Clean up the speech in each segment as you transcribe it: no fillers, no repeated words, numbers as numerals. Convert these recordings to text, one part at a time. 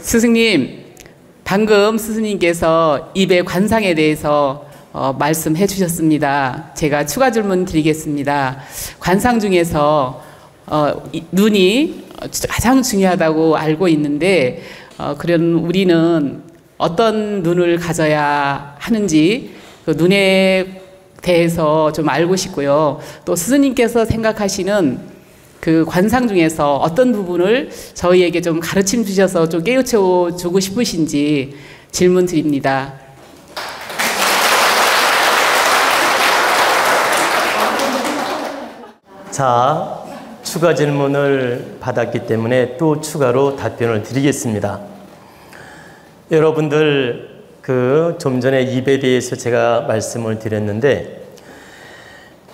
스승님, 방금 스승님께서 입의 관상에 대해서 말씀해 주셨습니다. 제가 추가 질문 드리겠습니다. 관상 중에서 눈이 가장 중요하다고 알고 있는데 그런 우리는 어떤 눈을 가져야 하는지 그 눈에 대해서 좀 알고 싶고요. 또 스승님께서 생각하시는 그 관상 중에서 어떤 부분을 저희에게 좀 가르침 주셔서 좀 깨우쳐 주고 싶으신지 질문 드립니다. 자, 추가 질문을 받았기 때문에 또 추가로 답변을 드리겠습니다. 여러분들 좀 전에 입에 대해서 제가 말씀을 드렸는데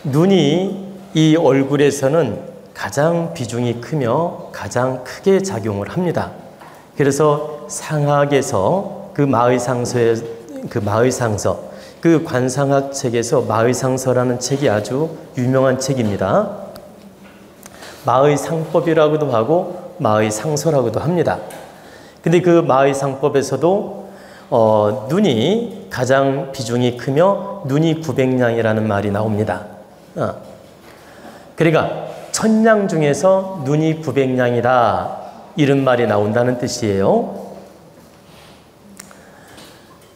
눈이 이 얼굴에서는 가장 비중이 크며 가장 크게 작용을 합니다. 그래서 상학에서 그 관상학 책에서 마의상서라는 책이 아주 유명한 책입니다. 마의상법이라고도 하고 마의상서라고도 합니다. 근데 그 마의상법에서도 눈이 가장 비중이 크며 눈이 900냥이라는 말이 나옵니다. 그러니까 천냥 중에서 눈이 900냥이다 이런 말이 나온다는 뜻이에요.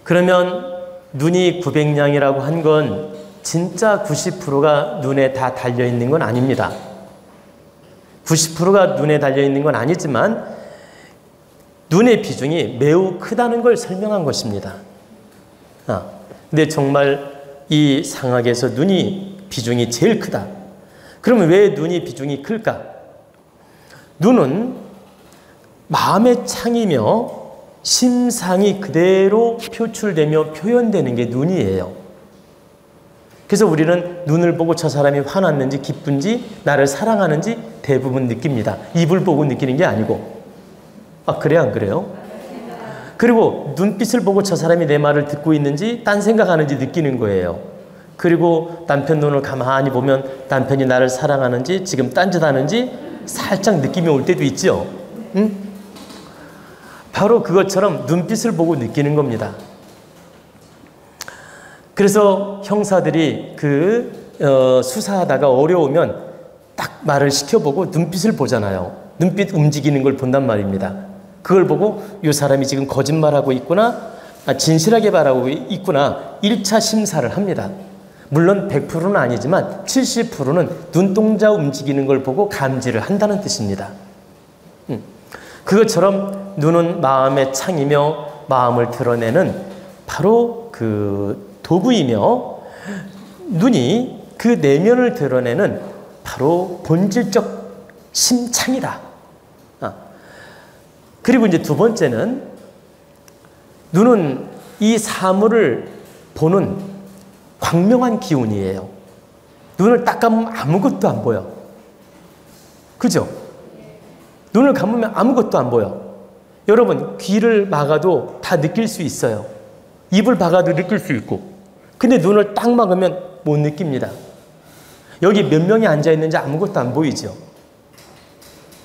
그러면 눈이 900냥이라고 한 건 진짜 90%가 눈에 다 달려있는 건 아닙니다. 90%가 눈에 달려있는 건 아니지만 눈의 비중이 매우 크다는 걸 설명한 것입니다. 근데 정말 이 상학에서 눈이 비중이 제일 크다. 그러면 왜 눈이 비중이 클까? 눈은 마음의 창이며 심상이 그대로 표출되며 표현되는 게 눈이에요. 그래서 우리는 눈을 보고 저 사람이 화났는지 기쁜지 나를 사랑하는지 대부분 느낍니다. 입을 보고 느끼는 게 아니고. 그래요? 안 그래요? 그리고 눈빛을 보고 저 사람이 내 말을 듣고 있는지 딴 생각하는지 느끼는 거예요. 그리고 남편 눈을 가만히 보면 남편이 나를 사랑하는지 지금 딴짓하는지 살짝 느낌이 올 때도 있죠. 응? 바로 그것처럼 눈빛을 보고 느끼는 겁니다. 그래서 형사들이 수사하다가 어려우면 딱 말을 시켜보고 눈빛을 보잖아요. 눈빛 움직이는 걸 본단 말입니다. 그걸 보고 이 사람이 지금 거짓말하고 있구나, 진실하게 말하고 있구나 1차 심사를 합니다. 물론 100%는 아니지만 70%는 눈동자 움직이는 걸 보고 감지를 한다는 뜻입니다. 그것처럼 눈은 마음의 창이며 마음을 드러내는 바로 그 도구이며 눈이 그 내면을 드러내는 바로 본질적 심창이다. 그리고 이제 두 번째는 눈은 이 사물을 보는 광명한 기운이에요. 눈을 딱 감으면 아무것도 안 보여. 그죠? 눈을 감으면 아무것도 안 보여. 여러분, 귀를 막아도 다 느낄 수 있어요. 입을 막아도 느낄 수 있고. 근데 눈을 딱 막으면 못 느낍니다. 여기 몇 명이 앉아있는지 아무것도 안 보이죠.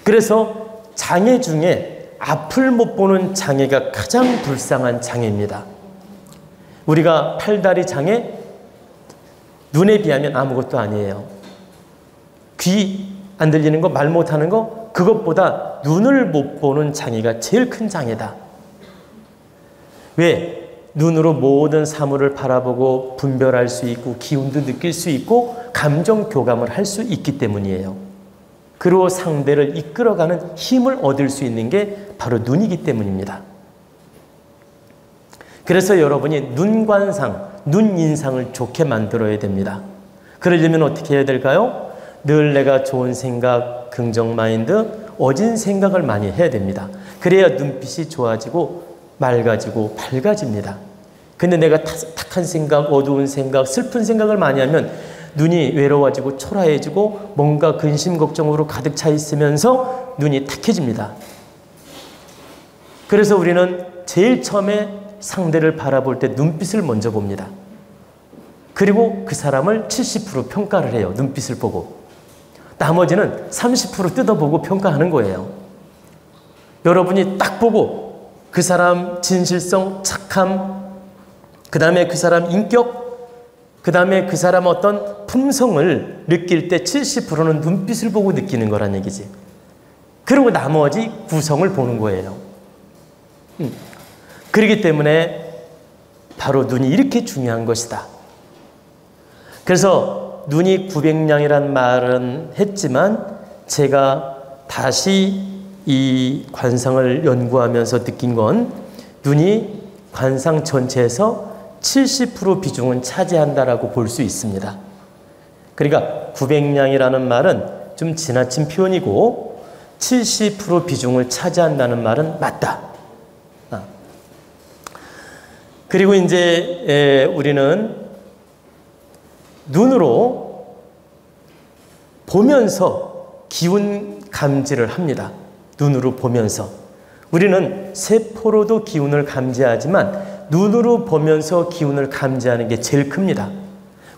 그래서 장애 중에 앞을 못 보는 장애가 가장 불쌍한 장애입니다. 우리가 팔다리 장애, 눈에 비하면 아무것도 아니에요. 귀 안 들리는 거, 말 못하는 거, 그것보다 눈을 못 보는 장애가 제일 큰 장애다. 왜? 눈으로 모든 사물을 바라보고 분별할 수 있고 기운도 느낄 수 있고 감정 교감을 할 수 있기 때문이에요. 그리고 상대를 이끌어가는 힘을 얻을 수 있는 게 바로 눈이기 때문입니다. 그래서 여러분이 눈관상, 눈인상을 좋게 만들어야 됩니다. 그러려면 어떻게 해야 될까요? 늘 내가 좋은 생각, 긍정 마인드, 어진 생각을 많이 해야 됩니다. 그래야 눈빛이 좋아지고 맑아지고 밝아집니다. 근데 내가 탁한 생각, 어두운 생각, 슬픈 생각을 많이 하면 눈이 외로워지고 초라해지고 뭔가 근심 걱정으로 가득 차 있으면서 눈이 탁해집니다. 그래서 우리는 제일 처음에 상대를 바라볼 때 눈빛을 먼저 봅니다. 그리고 그 사람을 70% 평가를 해요. 눈빛을 보고. 나머지는 30% 뜯어보고 평가하는 거예요. 여러분이 딱 보고 그 사람 진실성, 착함, 그 다음에 그 사람 인격, 그 다음에 그 사람 어떤 품성을 느낄 때 70%는 눈빛을 보고 느끼는 거란 얘기지. 그리고 나머지 구성을 보는 거예요. 그렇기 때문에 바로 눈이 이렇게 중요한 것이다. 그래서 눈이 900냥이란 말은 했지만 제가 다시 이 관상을 연구하면서 느낀 건 눈이 관상 전체에서 70% 비중은 차지한다라고 볼 수 있습니다. 그러니까 900냥이라는 말은 좀 지나친 표현이고 70% 비중을 차지한다는 말은 맞다. 그리고 이제 우리는 눈으로 보면서 기운 감지를 합니다. 눈으로 보면서. 우리는 세포로도 기운을 감지하지만 눈으로 보면서 기운을 감지하는 게 제일 큽니다.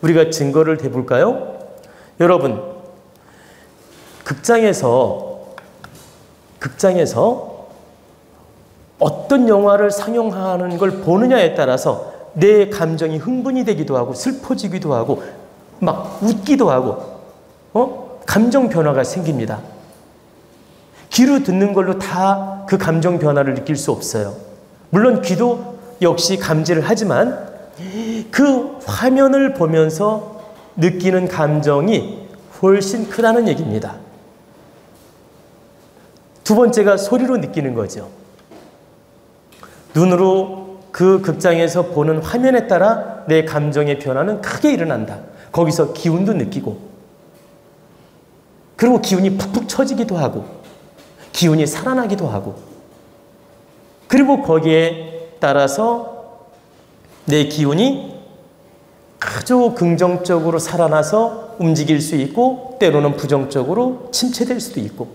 우리가 증거를 대볼까요? 여러분, 극장에서 어떤 영화를 상영하는 걸 보느냐에 따라서 내 감정이 흥분이 되기도 하고 슬퍼지기도 하고 막 웃기도 하고 감정 변화가 생깁니다. 귀로 듣는 걸로 다 그 감정 변화를 느낄 수 없어요. 물론 귀도 역시 감지를 하지만 그 화면을 보면서 느끼는 감정이 훨씬 크다는 얘기입니다. 두 번째가 소리로 느끼는 거죠. 눈으로 그 극장에서 보는 화면에 따라 내 감정의 변화는 크게 일어난다. 거기서 기운도 느끼고 그리고 기운이 푹푹 처지기도 하고 기운이 살아나기도 하고 그리고 거기에 따라서 내 기운이 아주 긍정적으로 살아나서 움직일 수 있고 때로는 부정적으로 침체될 수도 있고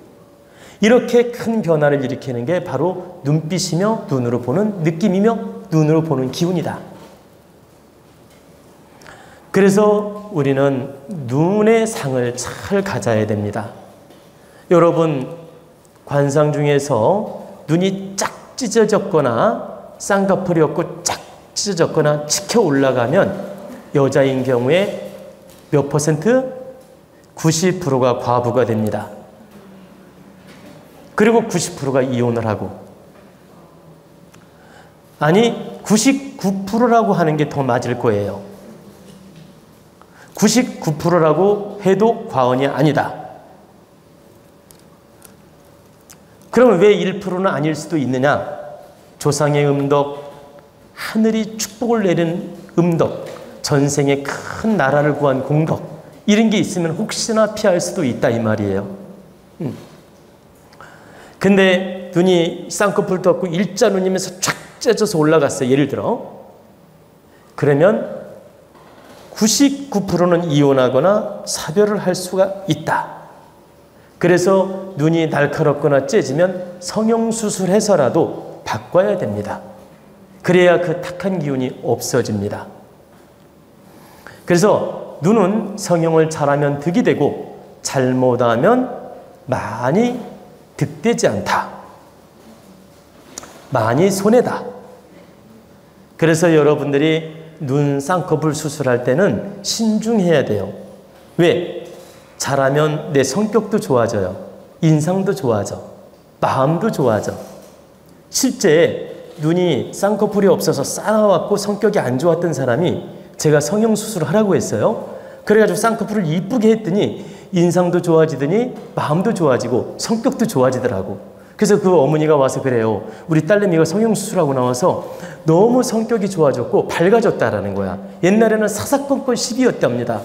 이렇게 큰 변화를 일으키는 게 바로 눈빛이며 눈으로 보는 느낌이며 눈으로 보는 기운이다. 그래서 우리는 눈의 상을 잘 가져야 됩니다. 여러분 관상 중에서 눈이 쫙 찢어졌거나 쌍꺼풀이 없고 쫙 찢어졌거나 치켜 올라가면 여자인 경우에 몇 퍼센트? 90%가 과부가 됩니다. 그리고 90%가 이혼을 하고 아니 99%라고 하는 게 더 맞을 거예요. 99%라고 해도 과언이 아니다. 그러면 왜 1%는 아닐 수도 있느냐? 조상의 음덕, 하늘이 축복을 내린 음덕, 전생에 큰 나라를 구한 공덕 이런 게 있으면 혹시나 피할 수도 있다 이 말이에요. 근데 눈이 쌍꺼풀도 없고 일자 눈이면서 쫙 찢어져서 올라갔어요. 예를 들어. 그러면 99%는 이혼하거나 사별을 할 수가 있다. 그래서 눈이 날카롭거나 째지면 성형수술해서라도 바꿔야 됩니다. 그래야 그 탁한 기운이 없어집니다. 그래서 눈은 성형을 잘하면 득이 되고 잘못하면 많이 득되지 않다. 많이 손해다. 그래서 여러분들이 눈 쌍꺼풀 수술할 때는 신중해야 돼요. 왜? 잘하면 내 성격도 좋아져요. 인상도 좋아져. 마음도 좋아져. 실제 눈이 쌍꺼풀이 없어서 싸나왔고 성격이 안 좋았던 사람이 제가 성형수술을 하라고 했어요. 그래가지고 쌍꺼풀을 이쁘게 했더니 인상도 좋아지더니 마음도 좋아지고 성격도 좋아지더라고. 그래서 그 어머니가 와서 그래요. 우리 딸내미가 성형수술하고 나와서 너무 성격이 좋아졌고 밝아졌다라는 거야. 옛날에는 사사건건 시비였답니다.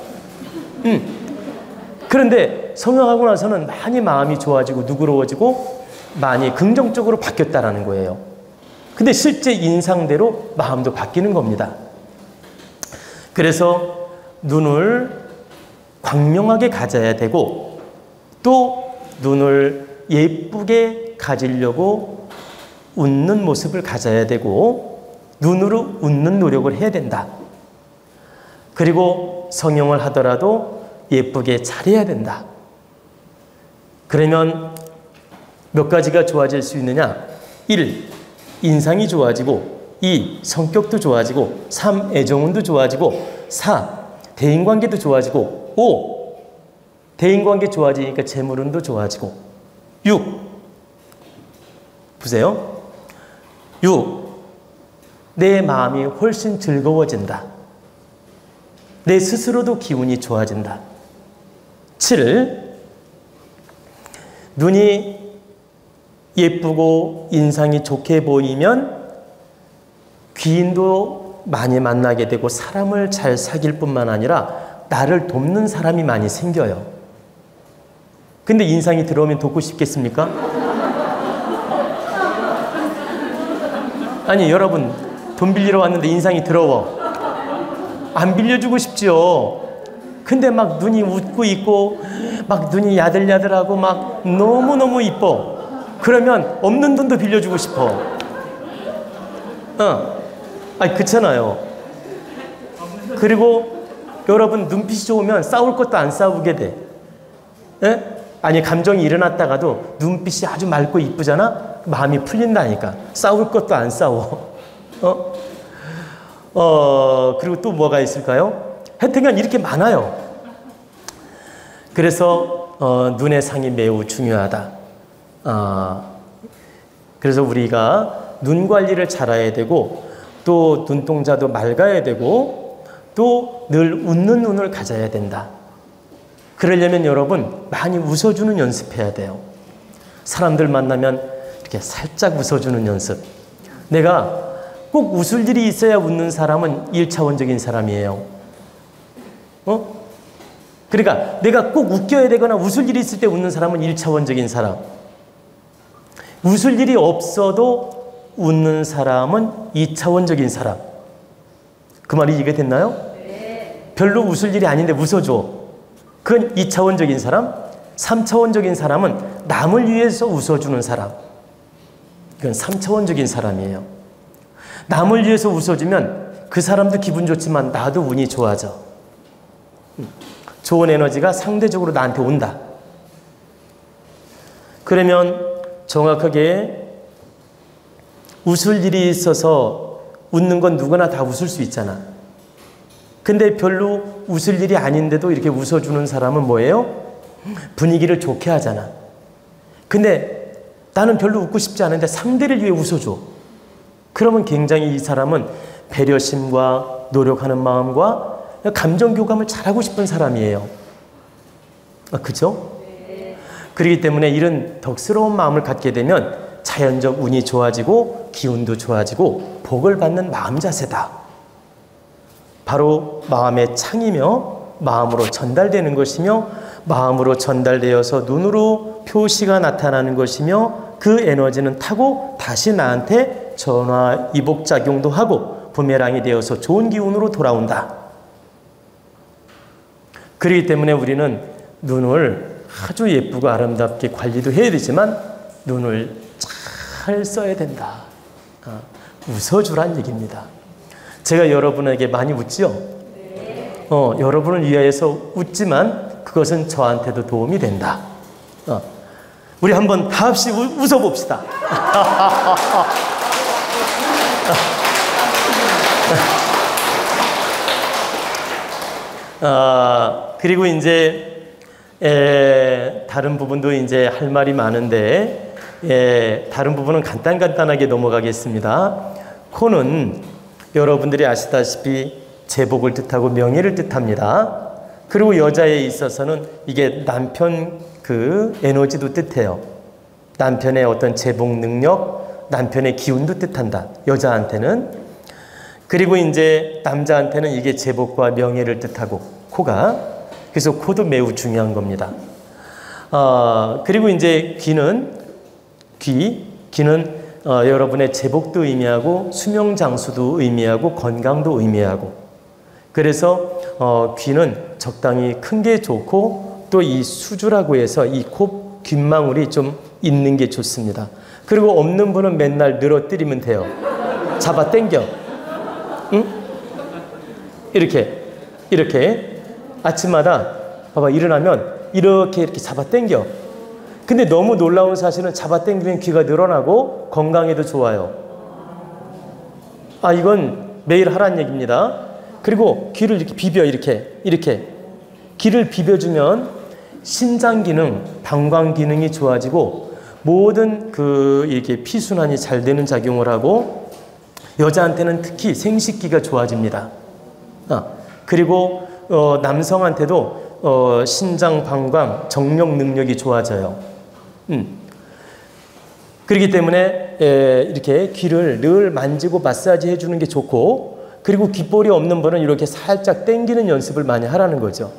그런데 성형하고 나서는 많이 마음이 좋아지고 누그러워지고 많이 긍정적으로 바뀌었다라는 거예요. 근데 실제 인상대로 마음도 바뀌는 겁니다. 그래서 눈을 광명하게 가져야 되고 또 눈을 예쁘게 가지려고 웃는 모습을 가져야 되고 눈으로 웃는 노력을 해야 된다. 그리고 성형을 하더라도 예쁘게 잘해야 된다. 그러면 몇 가지가 좋아질 수 있느냐? 1. 인상이 좋아지고 2. 성격도 좋아지고 3. 애정운도 좋아지고 4. 대인관계도 좋아지고 5. 대인관계 좋아지니까 재물운도 좋아지고 6. 보세요. 6. 내 마음이 훨씬 즐거워진다. 내 스스로도 기운이 좋아진다. 7. 눈이 예쁘고 인상이 좋게 보이면 귀인도 많이 만나게 되고 사람을 잘 사귈 뿐만 아니라 나를 돕는 사람이 많이 생겨요. 근데 인상이 들어오면 돕고 싶겠습니까? 아니 여러분 돈 빌리러 왔는데 인상이 더러워. 안 빌려주고 싶지요. 근데 막 눈이 웃고 있고 막 눈이 야들야들하고 막 너무너무 이뻐. 그러면 없는 돈도 빌려주고 싶어. 아니 그렇잖아요. 그리고 여러분 눈빛이 좋으면 싸울 것도 안 싸우게 돼. 에? 아니 감정이 일어났다가도 눈빛이 아주 맑고 이쁘잖아? 마음이 풀린다니까. 싸울 것도 안 싸워. 그리고 또 뭐가 있을까요? 하여튼간 이렇게 많아요. 그래서 눈의 상이 매우 중요하다. 그래서 우리가 눈 관리를 잘해야 되고 또 눈동자도 맑아야 되고 또 늘 웃는 눈을 가져야 된다. 그러려면 여러분 많이 웃어주는 연습해야 돼요. 사람들 만나면 이렇게 살짝 웃어주는 연습. 내가 꼭 웃을 일이 있어야 웃는 사람은 1차원적인 사람이에요. 그러니까 내가 꼭 웃겨야 되거나 웃을 일이 있을 때 웃는 사람은 1차원적인 사람. 웃을 일이 없어도 웃는 사람은 2차원적인 사람. 그 말이 이해됐나요? 네. 별로 웃을 일이 아닌데 웃어줘. 그건 2차원적인 사람. 3차원적인 사람은 남을 위해서 웃어주는 사람. 그건 3차원적인 사람이에요. 남을 위해서 웃어주면 그 사람도 기분 좋지만 나도 운이 좋아져. 좋은 에너지가 상대적으로 나한테 온다. 그러면 정확하게 웃을 일이 있어서 웃는 건 누구나 다 웃을 수 있잖아. 근데 별로 웃을 일이 아닌데도 이렇게 웃어주는 사람은 뭐예요? 분위기를 좋게 하잖아. 근데 나는 별로 웃고 싶지 않은데 상대를 위해 웃어줘. 그러면 굉장히 이 사람은 배려심과 노력하는 마음과 감정 교감을 잘하고 싶은 사람이에요. 그죠? 그렇기 때문에 이런 덕스러운 마음을 갖게 되면 자연적 운이 좋아지고 기운도 좋아지고 복을 받는 마음 자세다. 바로 마음의 창이며 마음으로 전달되는 것이며 마음으로 전달되어서 눈으로 표시가 나타나는 것이며 그 에너지는 타고 다시 나한테 전화 이복작용도 하고 부메랑이 되어서 좋은 기운으로 돌아온다. 그렇기 때문에 우리는 눈을 아주 예쁘고 아름답게 관리도 해야 되지만 눈을 잘 써야 된다. 웃어주란 얘기입니다. 제가 여러분에게 많이 웃지요? 여러분을 위하여서 웃지만 그것은 저한테도 도움이 된다. 우리 한번 다 같이 웃어봅시다. 그리고 이제 다른 부분도 이제 할 말이 많은데 다른 부분은 간단하게 넘어가겠습니다. 코는 여러분들이 아시다시피 제복을 뜻하고 명예를 뜻합니다. 그리고 여자에 있어서는 이게 남편 그 에너지도 뜻해요. 남편의 어떤 제복 능력, 남편의 기운도 뜻한다. 여자한테는. 그리고 이제 남자한테는 이게 제복과 명예를 뜻하고 코가. 그래서 코도 매우 중요한 겁니다. 그리고 이제 귀는 여러분의 제복도 의미하고 수명 장수도 의미하고 건강도 의미하고 그래서 귀는 적당히 큰 게 좋고 또 이 수주라고 해서 이 코 귓망울이 좀 있는 게 좋습니다. 그리고 없는 분은 맨날 늘어뜨리면 돼요. 잡아 당겨. 응? 이렇게 아침마다 봐봐 일어나면 이렇게 잡아 당겨. 근데 너무 놀라운 사실은 잡아 당기면 귀가 늘어나고 건강에도 좋아요. 이건 매일 하라는 얘기입니다. 그리고 귀를 이렇게 비벼, 이렇게. 귀를 비벼주면 신장 기능, 방광 기능이 좋아지고 모든 이렇게 피순환이 잘 되는 작용을 하고 여자한테는 특히 생식기가 좋아집니다. 그리고 남성한테도 신장, 방광, 정력 능력이 좋아져요. 그렇기 때문에 이렇게 귀를 늘 만지고 마사지 해주는 게 좋고, 그리고 귓볼이 없는 분은 이렇게 살짝 당기는 연습을 많이 하라는 거죠.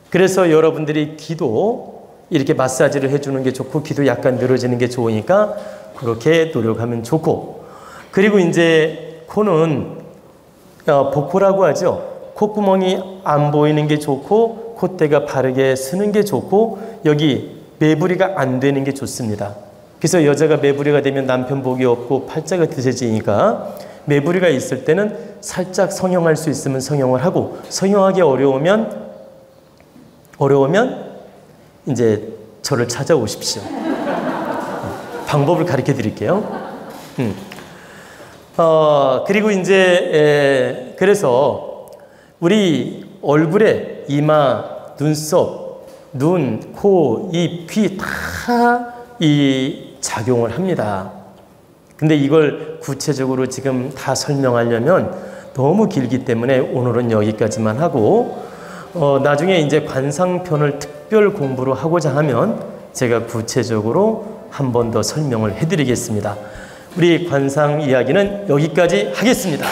그래서 여러분들이 귀도 이렇게 마사지를 해주는 게 좋고, 귀도 약간 늘어지는 게 좋으니까 그렇게 노력하면 좋고, 그리고 이제 코는 복코라고 하죠. 콧구멍이 안 보이는 게 좋고, 콧대가 바르게 쓰는 게 좋고, 여기 매부리가 안 되는 게 좋습니다. 그래서 여자가 매부리가 되면 남편 복이 없고 팔자가 드세지니까 매부리가 있을 때는 살짝 성형할 수 있으면 성형을 하고, 성형하기 어려우면 이제 저를 찾아오십시오. 방법을 가르쳐 드릴게요. 그리고 이제 그래서 우리 얼굴에 이마, 눈썹, 눈, 코, 입, 귀 다 이 작용을 합니다. 근데 이걸 구체적으로 지금 다 설명하려면 너무 길기 때문에 오늘은 여기까지만 하고, 나중에 이제 관상편을 특별 공부를 하고자 하면 제가 구체적으로 한 번 더 설명을 해드리겠습니다. 우리 관상 이야기는 여기까지 하겠습니다.